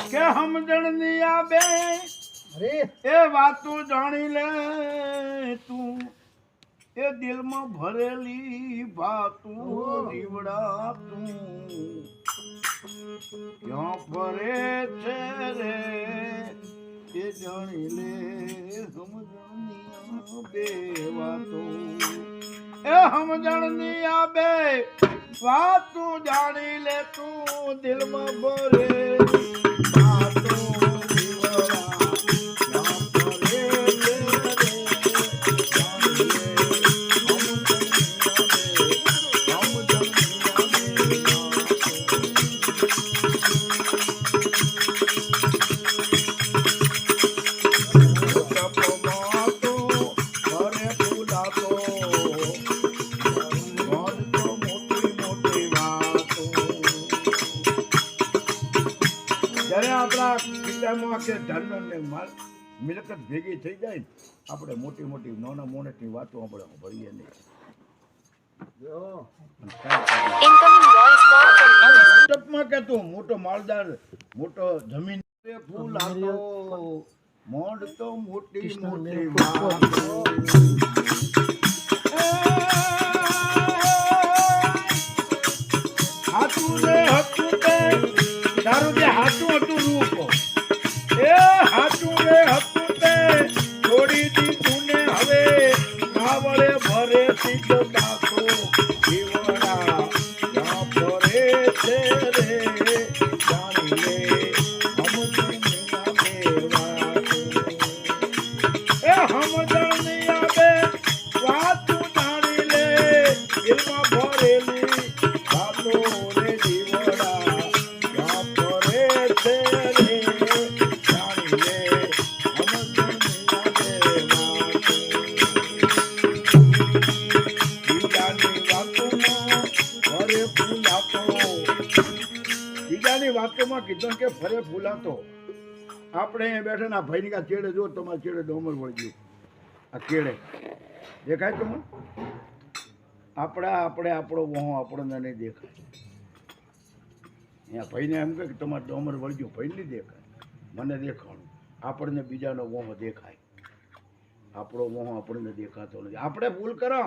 કે સમજણની આ બે એ વાતો જાણી લે તું એ દિલમાં ભરેલી વાતું રીવડા તું ક્યાં ફરે છે રે એ જાણી લે સમજણની આ બે વાતો એ સમજણની આ બે વાતું જાણી લે તું દિલમાં ભરેલી મિલકત ભેગી થઈ જાય ને આપણે મોટી મોટી નાના મોટી વાતો આપણે ભરીએ નહીં. કે તું મોટો માલદાર મોટો જમીન ફૂલ હતો મોડ તો મોટી મોટી હાથું રે હતું તે તારું જે હાથું હતું રૂપ એ હાથું રે હતું તે છોડી દીધું ને હવે કાવળે ભરે સીધો કાકો જીવડા ક્યાં ફરે છે રે જાણી લે સમજણની આવે એ સમજણની આવે વાતું જાણી લે દિલમાં ભરેલી વાતો રે જીવડા ક્યાં ફરે છે રે વાતોમાં કીધું કે ફરે ફૂલાતો આપણે બેઠા ના ભાઈ ની ચેડે જો તમારે ચેડે ડોમર વળી ગયું આ ચેડે દેખાય તમને આપણો વહો આપણને નહીં દેખાય અહીંયા ભાઈને એમ કહે કે તમારે ડોમર વળી ગયું ભાઈ નહીં દેખાય મને દેખાણું આપણને બીજાનો વહો દેખાય આપણો વહો આપણને દેખાતો નથી આપણે ભૂલ કરો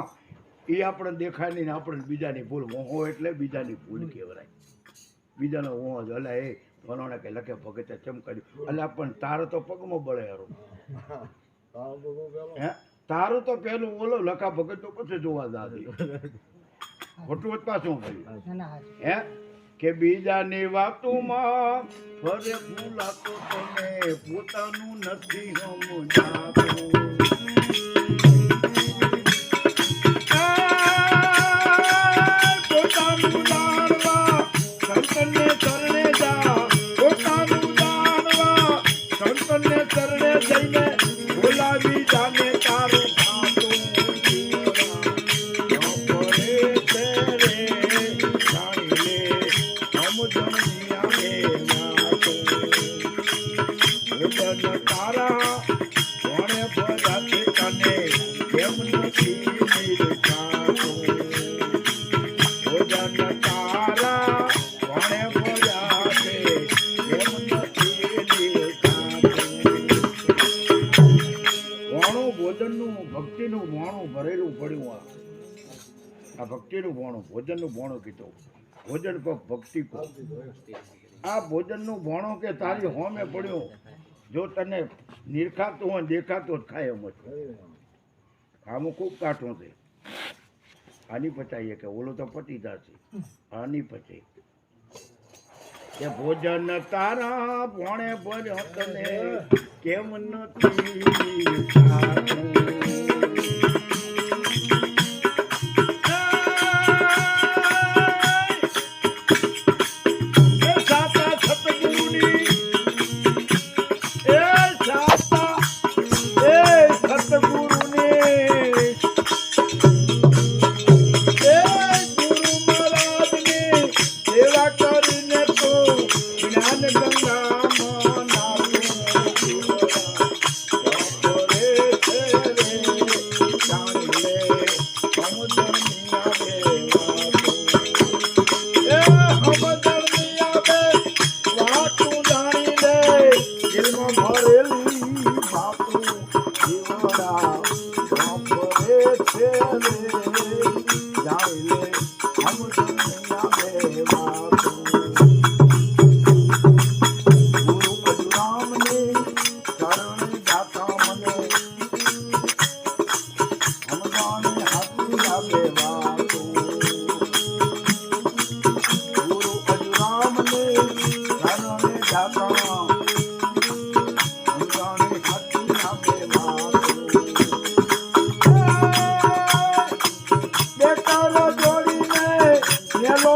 એ આપણને દેખાય નહીં ને આપણે બીજાની ભૂલ વહો એટલે બીજાની ભૂલ કહેવાય બીજાનો વહો જ અલા એ ફલાણે કે લખે ભગતે ચમકાડ્યું એટલે પણ તારો તો પગમાં બળે હારું હે તારું તો પેલું ઓલો લખા ભગત તો પછી જોવા દાદી ખોટું જ પાછું કહ્યું હે કે બીજાની વાતોમાં ફરે ફૂલાતો તને પોતાનું નથી સમજાતું ભક્તિનું ભોણું ભરેલું પડ્યું આ ભક્તિનું ભોણું ભોજનનું ભોણું કીધું ભોજન કો ભક્તિ કો આ ભોજનનું ભોણું કે તારી હોમે પડ્યું જો તને નિરખાતું હોય દેખાતો જ ખાય એમ જ આમાં ખૂબ કાઠું છે આની પચાઈએ કે ઓલો તો પતી જશે આની પચાઈ કે ભોજન તારા ભોણે ભર્યો તને કેમ નથી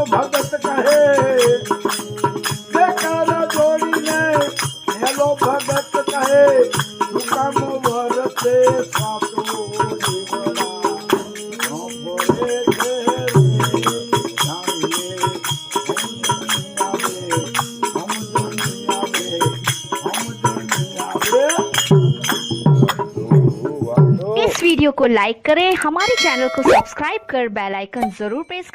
ભગત કહે બેકાર જોડીને હેલો ભગત કહે સુકામ વરસે સાતો इस वीडियो को लाइक करें, हमारे चैनल को सब्सक्राइब कर बेल आइकन जरूर प्रेस करें।